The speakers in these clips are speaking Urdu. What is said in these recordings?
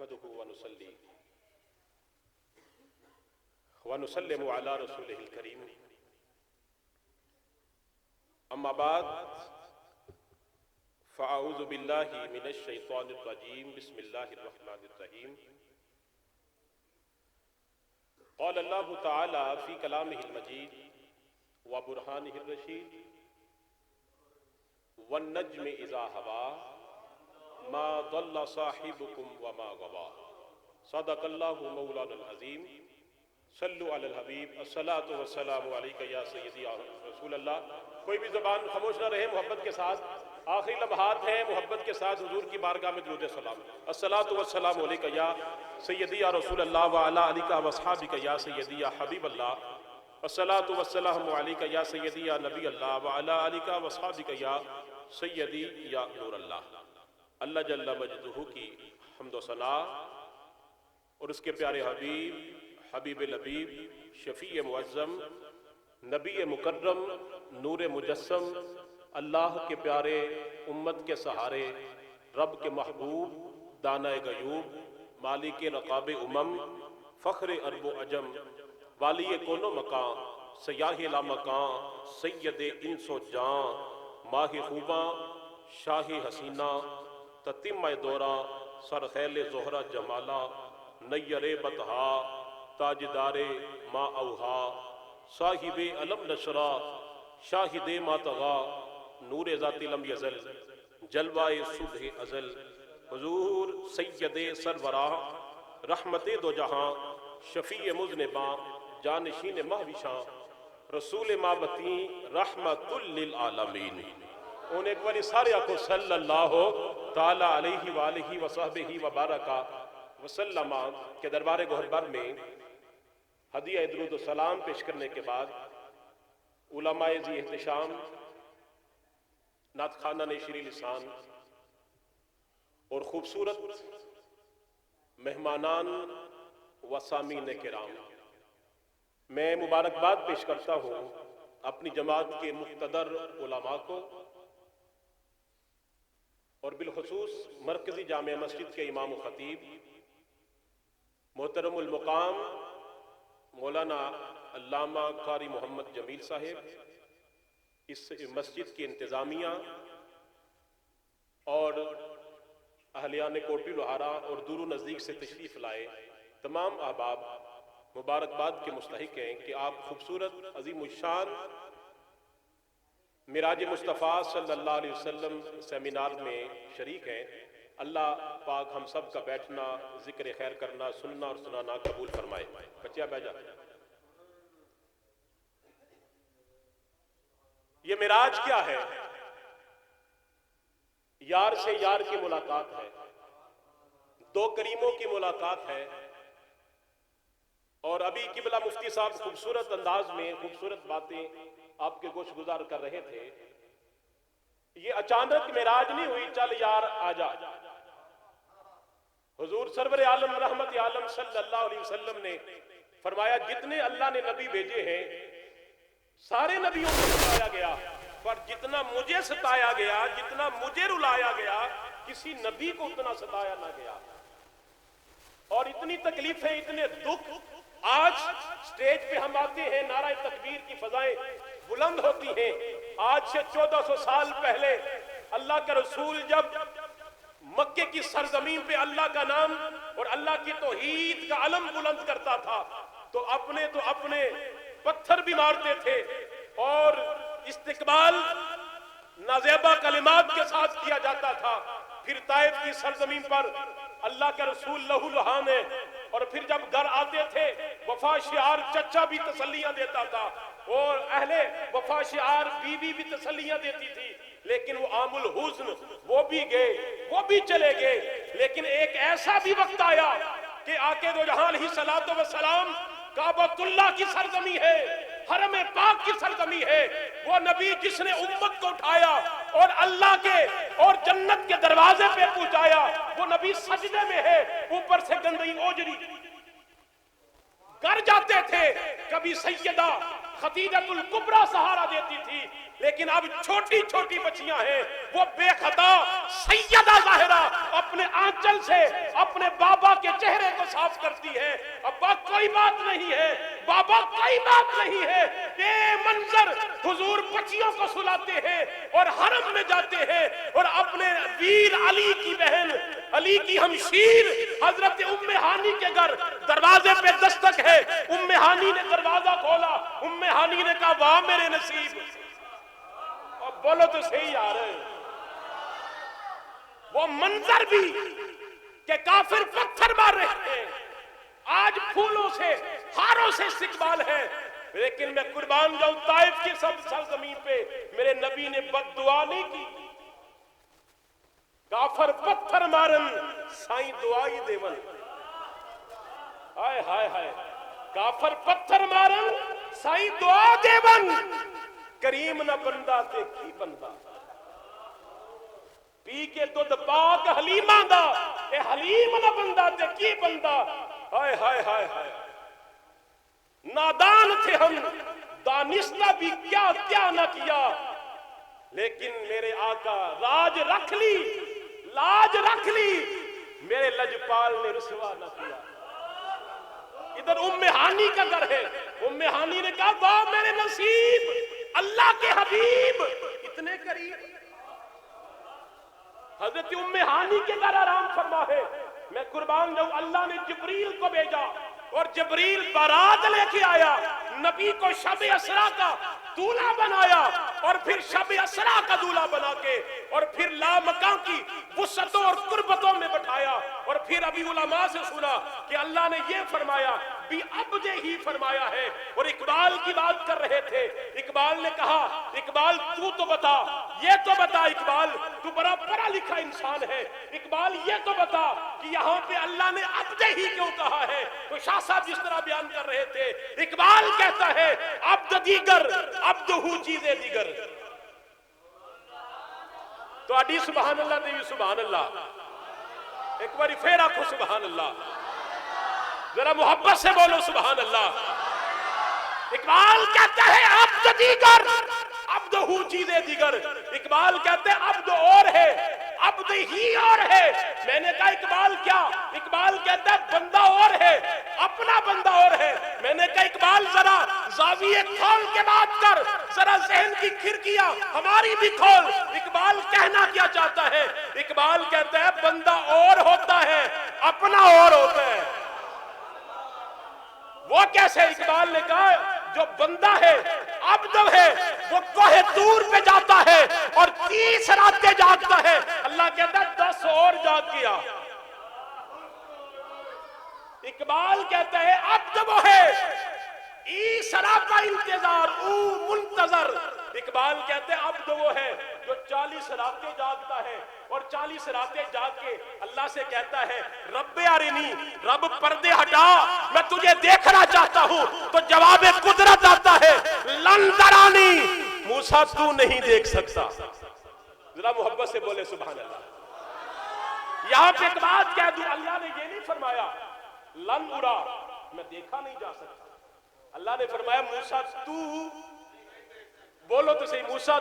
نحمده ونصلي ونسلم على رسوله الكريم اما بعد فاعوذ بالله من الشيطان الرجيم بسم الله الرحمن الرحيم قال الله تعالى في كلامه المجيد وبرهانه الرشيد والنجم اذا هوى ما ضل صاحبكم وما غوى صدق الله مولانا العظیم صلو علی الحبیب الصلاۃ والسلام علیک یا سیدی یا رسول اللہ. کوئی بھی زبان خاموش نہ رہے محبت کے ساتھ. آخری لمحات ہیں محبت کے ساتھ حضور کی بارگاہ میں درود سلام. الصلاۃ والسلام علیک یا سیدی یا رسول اللہ وعلی آلک واصحابک یا سیدی یا حبیب اللہ. الصلاۃ والسلام علیک یا سیدی یا نبی اللہ وعلی آلک واصحابک یا سیدی یا نور اللہ. اللہ جل مجدہ کی حمد و ثنا اور اس کے پیارے حبیب حبیب لبیب شفیع معظم نبی مکرم نور مجسم اللہ کے پیارے امت کے سہارے رب کے محبوب دانہ غیوب مالک رقاب فخر عرب و عجم والی کون و مکان سیاہ لا مکان سید انس و جان ماہ خوباں شاہ حسینہ تتم دورہ سرخیل زہرہ جمالہ نیر بطہا تاجدار ما اوہا صاحب علم نشرہ شاہد ما تغا نور ذات لم یزل جلوہ صبح ازل حضور سید سرورہ رحمت دو جہاں شفیع مذنباں جانشین مہوشاں رسول مابتیں رحمت للعالمین. ان ایک باری سارے آنکھوں صلی اللہ تعالیٰ علیہ وآلہ وصحبہ وبارکہ وسلم کے دربار گوہربر میں ہدیہ درود و سلام پیش کرنے کے بعد علماء ذی احتشام نعت خوانان شیریں لسان اور خوبصورت مہمانان و سامعین کرام، میں مبارکباد پیش کرتا ہوں اپنی جماعت کے مقتدر علماء کو اور بالخصوص مرکزی جامع مسجد کے امام و خطیب محترم المقام مولانا علامہ قاری محمد جمیل صاحب، اس مسجد کی انتظامیہ اور اہلیان کوٹی لوہارا اور دور و نزدیک سے تشریف لائے تمام احباب مبارکباد کے مستحق ہیں کہ آپ خوبصورت عظیم الشان معراج مصطفیٰ صلی اللہ علیہ وسلم سیمینار میں شریک ہیں. اللہ پاک ہم سب کا بیٹھنا ذکر خیر کرنا سننا اور سنانا قبول فرمائے. بچیا بیٹھ جا. یہ معراج کیا ہے؟ یار سے یار کی ملاقات ہے، دو کریموں کی ملاقات ہے. اور ابھی قبلہ مفتی صاحب خوبصورت انداز میں خوبصورت باتیں آپ کے گوش گزار کر رہے تھے. یہ اچانک معراج نہیں ہوئی چل یار آجا. حضور سرور عالم رحمت عالم صلی اللہ علیہ وسلم نے فرمایا جتنے اللہ نے نبی بھیجے ہیں سارے نبیوں کو ستایا گیا، پر جتنا مجھے ستایا گیا جتنا مجھے رلایا گیا کسی نبی کو اتنا ستایا نہ گیا. اور اتنی تکلیفیں اتنے دکھ آج سٹیج پہ ہم آتے ہیں نعرہ تکبیر کی فضائیں بلند ہوتی ہیں. آج سے 1400 سال پہلے اللہ کا رسول جب مکے کی سرزمین پہ اللہ کا نام اور اللہ کی توحید کا علم بلند کرتا تھا تو اپنے پتھر بھی مارتے تھے اور استقبال نازیبہ کلمات کے ساتھ کیا جاتا تھا. پھر طائف کی سرزمین پر اللہ کا رسول لہو لہانے اور پھر جب گھر آتے تھے وفا شعار چچا بھی تسلیاں دیتا تھا اور اہل وفا شعار بیوی بھی تسلیاں دیتی تھی. لیکن وہ عام الحزن وہ بھی گئے وہ بھی چلے گئے. لیکن ایک ایسا بھی وقت آیا کہ آقا دو جہاں علیہ الصلوۃ والسلام کعبۃ اللہ کی سرزمین ہے، حرم پاک کی سرزمین ہے. وہ نبی جس نے امت کو اٹھایا اور اللہ کے اور جنت کے دروازے پہ پہنچایا وہ نبی سجدے میں ہے، اوپر سے گندگی اوجری کر جاتے تھے. کبھی سیدہ خدیجہ الکبریٰ سہارا دیتی تھی لیکن اب چھوٹی چھوٹی بچیاں ہیں، وہ بے خطا سیدہ ظاہرہ اپنے آنچل سے اپنے بابا کے چہرے کو صاف کرتی ہے، ابا کوئی بات نہیں ہے، بابا کوئی بات نہیں ہے۔ یہ منظر حضور بچیوں کو سلاتے ہیں اور حرم میں جاتے ہیں اور اپنے ویر علی کی بہن، علی کی ہمشیر حضرت ام ہانی کے گھر دروازے پہ دستک ہے، ام ہانی نے دروازہ کھولا، ام ہانی نے کہا واہ میرے نصیب، اب بولو تو صحیح یار، وہ منظر بھی کہ کافر پتھر مار رہے ہیں، آج پھولوں سے ہاروں سے استقبال ہے، لیکن میں قربان جاؤں طائف کی سرزمین پہ میرے نبی نے بد دعا نہیں کی، کافر پتھر مارن سائیں دعائی دیون، ہائے ہائے ہائے، کافر پتھر مارن سائیں دعا دیون، کریم نہ بندہ تے کی بندہ، پی کے دودھ پاک حلیمہ دا، اے حلیم نہ بندہ تے کی بندہ، ہائے ہائے ہائے ہائے، نادان تھے ہم، دانستہ بھی کیا کیا نہ کیا، لیکن میرے آقا راج رکھ لی، لاج رکھ لی، میرے لجپال نے رسوا نہ کیا۔ ادھر ام ہانی کا گھر ہے، ام ہانی نے کہا واہ میرے نصیب، اللہ کے حبیب اتنے قریب، حضرت ام ہانی کے گھر آرام فرما ہے، میں قربان جاؤں اللہ نے جبریل کو بھیجا اور جبریل بارات لے کے آیا، نبی کو شب اسرا کا دولہا بنایا اور پھر شب اسرا کا دولہا بنا کے اور پھر لامکاں کی وسعتوں اور قربتوں میں بٹھایا، اور پھر ابھی علماء سے سنا کہ اللہ نے یہ فرمایا بھی عبد ہی فرمایا ہے، اور اقبال کی بات کر رہے تھے، اقبال نے کہا اقبال تو بتا، یہ تو بتا اقبال تو بڑا پڑھا لکھا انسان ہے، اقبال یہ تو بتا کہ یہاں پہ اللہ نے عبد ہی کیوں کہا ہے؟ تو شاہ صاحب جس طرح بیان کر رہے تھے، اقبال کہتا ہے عبد دیگر عبد ہو چیزیں دیگر، تو اڈی سبحان اللہ دیوی سبحان اللہ، ایک باری پھر آکھو سبحان اللہ، ذرا محبت سے بولو سبحان اللہ۔ اقبال کہتا ہے عبد دیگر عبد ہو چیزیں دیگر، اقبال کہتے ہیں عبد اور ہے عبد ہی اور ہے، میں نے کہا اقبال کیا؟ اقبال کہتا ہے بندہ اور ہے اپنا بندہ اور ہے، میں نے کہا اقبال ذرا زاویے کھول کے بات کر، ذرا ذہن کی کھڑکیاں ہماری بھی کھول، اقبال کہنا کیا چاہتا ہے؟ اقبال کہتا ہے بندہ اور ہوتا ہے اپنا اور ہوتا ہے، وہ کیسے؟ اقبال نے کہا جو بندہ ہے عبد ہے وہ کوہ طور پہ جاتا ہے اور 30 راتیں جاگتا ہے، اللہ کہتا ہے 10 اور جاگ گیا، اقبال کہتا ہے عبد وہ ہے ای سراپا انتظار او منتظر، اقبال کہتے ہیں عبد وہ ہے جو 40 راتیں جاگتا ہے اور 40 راتیں جاگ کے اللہ سے کہتا ہے رب ارنی، رب پردے ہٹا میں تجھے دیکھنا چاہتا ہوں، تو جواب قدرت آتا ہے لن ترانی، موسیٰ تو نہیں دیکھ سکتا، ذرا محبت سے بولے سبحان اللہ۔ یہاں پہ ایک بات کہہ دوں، اللہ نے یہ نہیں فرمایا لن ارا میں دیکھا نہیں جا سکتا، اللہ نے فرمایا موسیٰ تو، بولو تو صحیح موسیٰ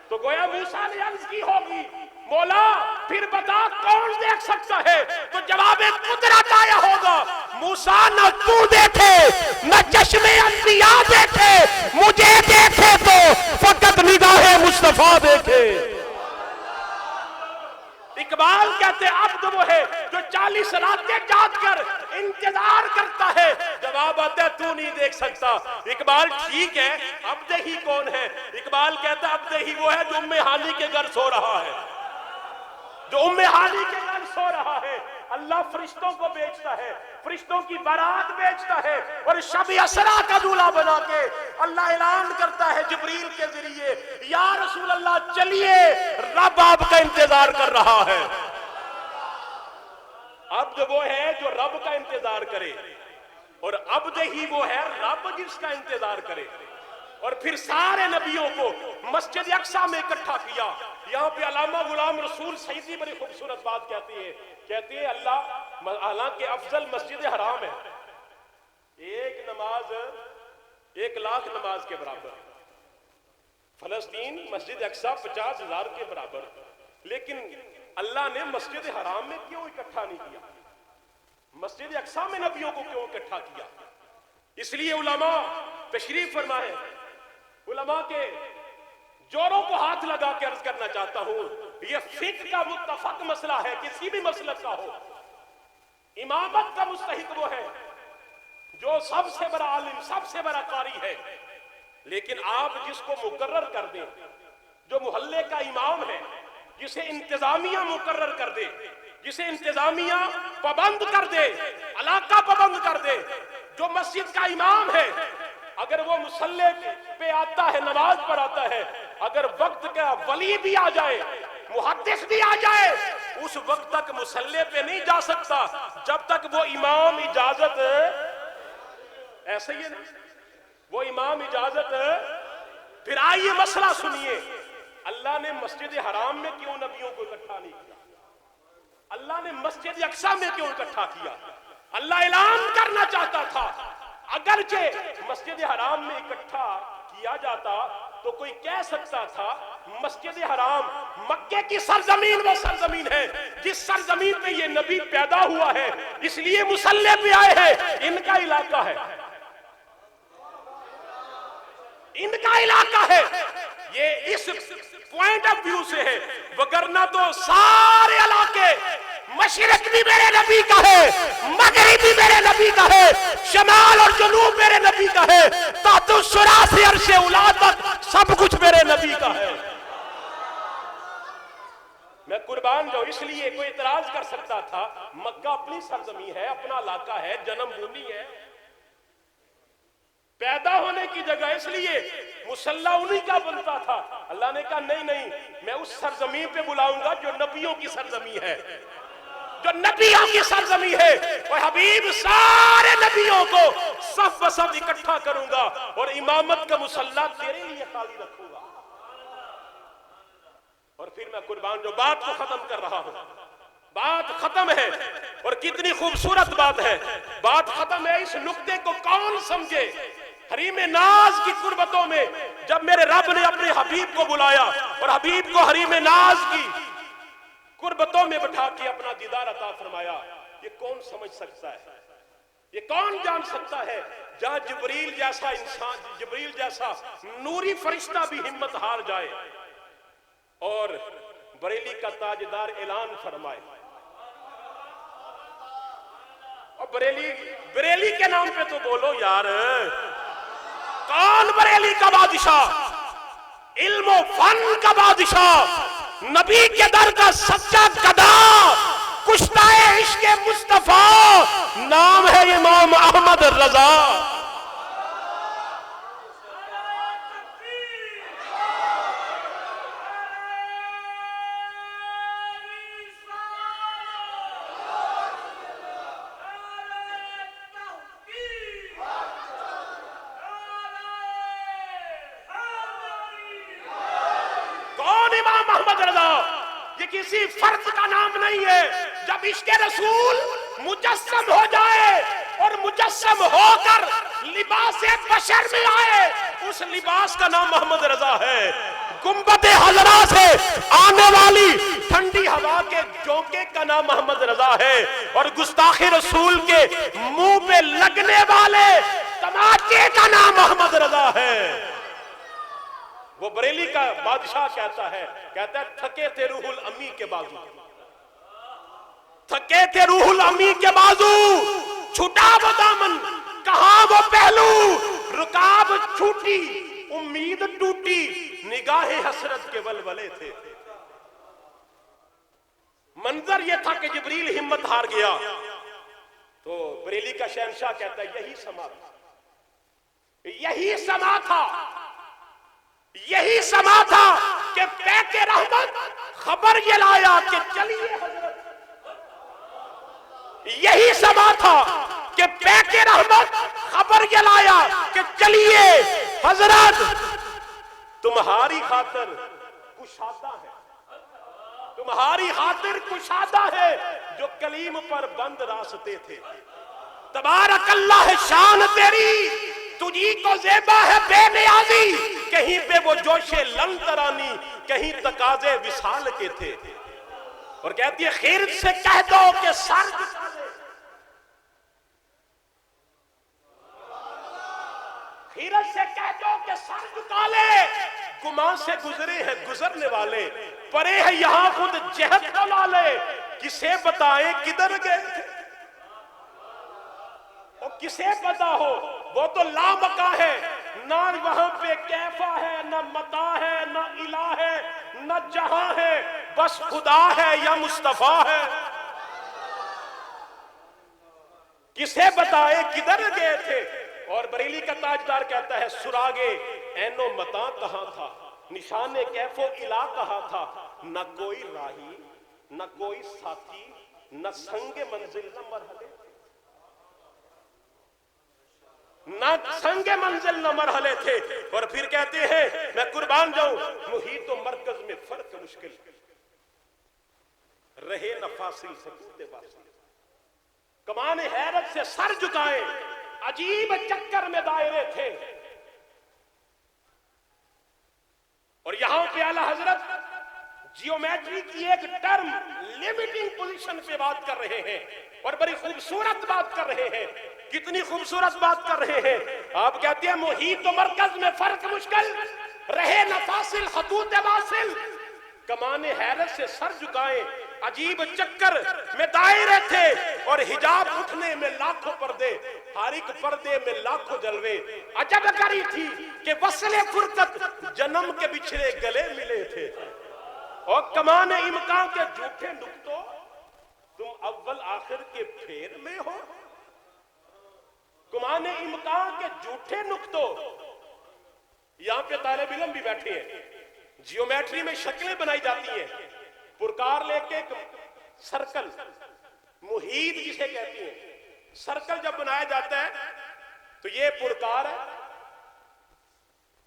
تو گویا موسیٰ نے عرض کی ہوگی مولا پھر بتا کون دیکھ سکتا ہے، تو جواب قدرت آیا ہوگا موسیٰ نہ تو دیکھے نہ چشم انبیاء دیکھے، مجھے دیکھے تو فقط نگاہ مصطفیٰ دیکھے۔ اقبال کہتے عبد وہ ہے جو 40 راتیں جاگ کر انتظار کرتا ہے، جواب آتا ہے تو نہیں دیکھ سکتا۔ اقبال ٹھیک ہے عبد ہی کون ہے؟ اقبال کہتا ہے عبد ہی وہ ہے جو ام ہانی کے گھر سو رہا ہے، جو ام ہانی کے گھر سو رہا ہے، اللہ فرشتوں کو بیچتا ہے، فرشتوں کی بارات بیچتا ہے، اور شب اسرا کا دولہا بنا کے اللہ اعلان کرتا ہے جبریل کے ذریعے یا رسول اللہ چلیے رب آپ کا انتظار کر رہا ہے۔ عبد وہ ہے جو رب کا انتظار کرے، اور عبد ہی وہ ہے رب جس کا انتظار کرے، اور پھر سارے نبیوں کو مسجد اقصی میں اکٹھا کیا۔ یہاں پہ علامہ غلام رسول سیدی بڑی خوبصورت بات کہتی ہے اللہ حالانکہ افضل مسجد حرام ہے، ایک نماز 1,00,000 نماز کے برابر، فلسطین مسجد اقصی 50,000 کے برابر، لیکن اللہ نے مسجد حرام میں کیوں اکٹھا نہیں کیا؟ مسجد اقصی میں نبیوں کو کیوں اکٹھا کیا؟ اس لیے علماء تشریف فرمائے، علماء کے جوڑوں کو ہاتھ لگا کے عرض کرنا چاہتا ہوں، یہ فقہ کا متفق مسئلہ ہے، کسی بھی مسلک کا ہو۔ امامت کا مستحق وہ ہے جو سب سے بڑا عالم، سب سے بڑا قاری ہے، لیکن آپ جس کو مقرر کر دیں، جو محلے کا امام ہے، جسے انتظامیہ مقرر کر دے، جسے انتظامیہ پابند کر دے، علاقہ پابند کر دے، جو مسجد کا امام ہے، اگر وہ مصلی پہ آتا ہے، نماز پڑھاتا ہے، اگر وقت کا ولی بھی آ جائے، محدث بھی آ جائے، اس وقت تک مصلی پہ نہیں جا سکتا جب تک وہ امام اجازت، ایسے ہی ہے نا، وہ امام اجازت۔ پھر آئیے مسئلہ سنیے، اللہ نے مسجد حرام میں کیوں نبیوں کو اکٹھا نہیں کیا؟ اللہ نے مسجد اقصی میں کیوں اکٹھا کیا؟ اللہ اعلان کرنا چاہتا تھا، اگرچہ مسجد حرام میں اکٹھا کیا جاتا تو کوئی کہہ سکتا تھا مسجد حرام مکے کی سرزمین وہ سرزمین ہے جس سرزمین پہ یہ نبی پیدا ہوا ہے، اس لیے مصلی پہ آئے ہیں، ان کا علاقہ ہے، ان کا علاقہ ہے۔ یہ اس پوائنٹ آف ویو سے ہے، وگرنہ تو سارے علاقے، مشرق بھی میرے نبی کا ہے، مغرب بھی میرے نبی کا ہے، شمال اور جنوب میرے نبی کا ہے، تحت الثرى سے عرش اولا تک سب کچھ میرے نبی کا ہے۔ میں قربان جاؤں، اس لیے کوئی اعتراض کر سکتا تھا مکہ اپنی سرزمین ہے، اپنا علاقہ ہے، جنم بھومی ہے، پیدا ہونے کی جگہ، اس لیے مصلی انہی کا بنتا تھا۔ اللہ نے کہا نہیں نہیں، میں اس سرزمین پہ بلاؤں گا جو نبیوں کی سرزمین ہے، جو نبیوں کی سرزمین ہے، اور حبیب سارے نبیوں کو صف بصف اکٹھا کروں گا اور امامت کا مصلی تیرے لیے خالی رکھوں گا۔ اور پھر میں قربان جو بات کو ختم کر رہا ہوں، بات ختم ہے، اور کتنی خوبصورت بات ہے، بات ختم ہے۔ اس نقطے کو کون سمجھے؟ حریم ناز کی قربتوں میں جب میرے رب نے اپنے حبیب کو بلایا اور حبیب کو حریم ناز کی قربتوں میں بٹھا کے اپنا دیدار عطا فرمایا، یہ کون سمجھ سکتا ہے؟ یہ کون جان سکتا ہے؟ جہاں جبریل جیسا انسان، جبریل جیسا نوری فرشتہ بھی ہمت ہار جائے اور بریلی کا تاجدار اعلان فرمائے، اور بریلی کے نام پہ تو بولو یار، کون بریلی کا بادشاہ، علم و فن کا بادشاہ، نبی کے در کا سچا گدا، کشتہ عشق مصطفیٰ، نام ہے امام احمد رضا۔ کسی فرد کا نام نہیں ہے، جب عشق رسول مجسم ہو جائے اور مجسم ہو کر لباس بشر میں آئے، اس لباس کا نام محمد رضا ہے۔ گنبد حضرا سے آنے والی ٹھنڈی ہوا کے جھونکے کا نام محمد رضا ہے، اور گستاخ رسول کے منہ پہ لگنے والے تماچے کا نام محمد رضا ہے۔ وہ بریلی کا بادشاہ کہتا ہے تھکے تھے روح الامی کے بازو، تھکے تھے روح الامی کے بازو، چھٹا وہ دامن کہاں وہ پہلو، رکاب چھوٹی امید ٹوٹی، نگاہ حسرت کے ولولے تھے۔ منظر یہ تھا کہ جبریل ہمت ہار گیا، تو بریلی کا شہنشاہ کہتا ہے یہی سما تھا، یہی سما تھا، یہی سما تھا کہ پیک رحمت خبر یہ لایا کہ چلیے حضرت، یہی سما تھا کہ پیک رحمت خبر یہ لایا کہ چلیے حضرت، تمہاری خاطر کشادہ ہے، تمہاری خاطر کشادہ ہے جو کلیم پر بند راستے تھے۔ تبارک اللہ شان تیری تجھی کو زیبا ہے بے نیازی، کہیں پہ وہ جوش لن ترانی، کہیں تقاضے وصال کے تھے. اور کہتی ہے خیرت سے کہہ دو کہ سر جھکا لے، خیرت سے کہہ دو کہ سر جھکا لے، گمان سے گزرے ہیں گزرنے والے، پرے ہے یہاں خود جہت کا لالے، کسے بتائیں کدھر گئے تھے. اور کسے پتا ہو وہ تو لامکا ہے، نہ وہاں پہ کیفا ہے، نہ متا ہے، نہ الہ ہے، نہ جہاں ہے، بس خدا ہے یا مصطفیٰ ہے. کسے بتائے کدھر گئے تھے. اور بریلی کا تاجدار کہتا ہے سراغے عین و متا کہاں تھا، نشان کیف و الہ کہاں تھا، نہ کوئی راہی نہ کوئی ساتھی، نہ سنگ منزل نہ مرحلے، نہ سنگ منزل نہ مرحلے تھے. اور پھر کہتے ہیں میں قربان جاؤں، محیط و مرکز میں فرق مشکل رہے نہ فاصل سکوت واصل، کمان حیرت سے سر جھکائے، عجیب چکر میں دائرے تھے. اور یہاں پہ اعلی حضرت جیومیٹری کی ایک ٹرم لیمیٹنگ پوزیشن پہ بات کر رہے ہیں، اور بڑی خوبصورت بات کر رہے ہیں. کتنی خوبصورت بات کر رہے ہیں. آپ کہتے ہیں محیط و مرکز میں فرق مشکل رہے نہ فاصل خطوط واصل، کمان حیرت سے سر جھکائے، عجیب چکر میں دائرے تھے، اور حجاب اٹھنے میں لاکھوں پردے، ہر ایک پردے میں لاکھوں جلوے. عجب کری تھی کہ وصل فرقت جنم کے بچھڑے گلے ملے تھے. اور کمان امکان کے جھوٹے نقطوں، تم اول آخر کے پھیر میں ہو. کمان امکان کے جھوٹے نقطوں. یہاں پہ طالب علم بھی بیٹھے ہیں، جیومیٹری میں شکلیں بنائی جاتی ہیں. پرکار لے کے ایک سرکل، محیط جسے کہتی ہیں، سرکل جب بنایا جاتا ہے تو یہ پرکار ہے،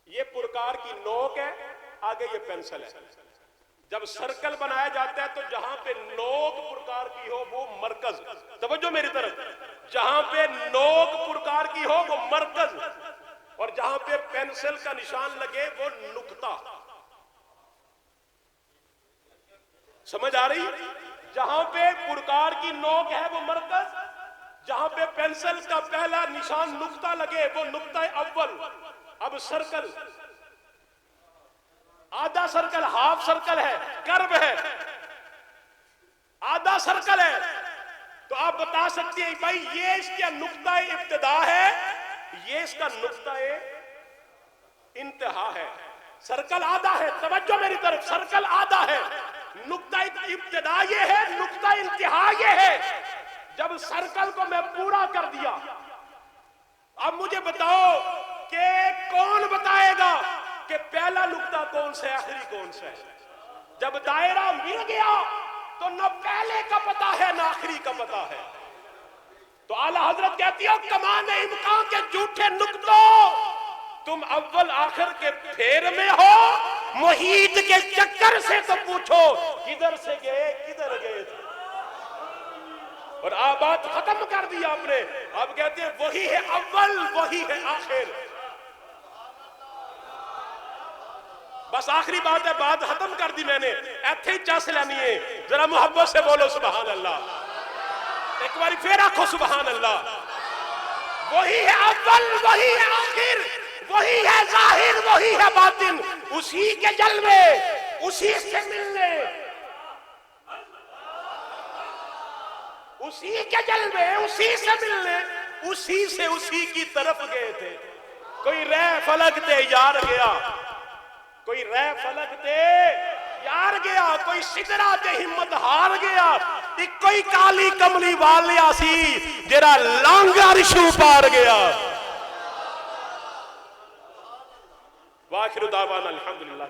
یہ پرکار کی نوک ہے، آگے یہ پینسل ہے. جب سرکل بنایا جاتا ہے تو جہاں پہ نوک پرکار کی ہو وہ مرکز، توجہ میری طرف، جہاں پہ نوک پرکار کی ہو وہ مرکز، اور جہاں پہ پینسل کا نشان لگے وہ نقطہ. سمجھ آ رہی؟ جہاں پہ پرکار کی نوک ہے وہ مرکز، جہاں پہ پینسل کا پہلا نشان نقطہ لگے وہ نقطہ اول. اب سرکل آدھا سرکل، ہاف سرکل ہے، کرب ہے، آدھا سرکل ہے، تو آپ بتا سکتے ہیں بھائی یہ اس کا نقطہ ابتدا ہے، یہ اس کا نقطہ انتہا ہے. سرکل آدھا ہے، توجہ میری طرف، سرکل آدھا ہے، نقطہ ابتدا یہ ہے، نقطہ انتہا یہ ہے. جب سرکل کو میں پورا کر دیا، اب مجھے بتاؤ کہ کون بتائے گا کہ پہلا نقطہ کون سا ہے، آخری کون سا ہے. جب دائرہ مل گیا تو نہ پہلے کا پتہ ہے نہ آخری کا پتہ ہے. تو اعلیٰ حضرت کہتی ہے کمان امکان کے جھوٹے نقطوں، تم اول آخر کے پھیر میں ہو، محیط کے چکر سے تو پوچھو کدھر سے گئے کدھر گئے تھے. اور بات ختم کر دی آپ نے. اب کہتے ہیں وہی ہے اول وہی ہے آخر. بس آخری بات ہے، بات ختم کر دی میں نے، ایتھے ہی چاس لینی ہے. ذرا محبت سے بولو سبحان اللہ، ایک باری پھر آکھو سبحان اللہ. وہی ہے اول وہی ہے آخر، وہی ہے ظاہر وہی ہے باطن، اسی کے جلوے اسی سے ملنے، اسی کے جلوے اسی سے ملنے، اسی سے اسی کی طرف گئے تھے. کوئی رہ فلک تے یار گیا، کوئی رہ فلک تے یار گیا، کوئی سدرا تے ہمت ہار گیا، کوئی کالی کملی والیا سی جرا لانگا رشو پار گیا. وآخر دعوانا الحمدللہ.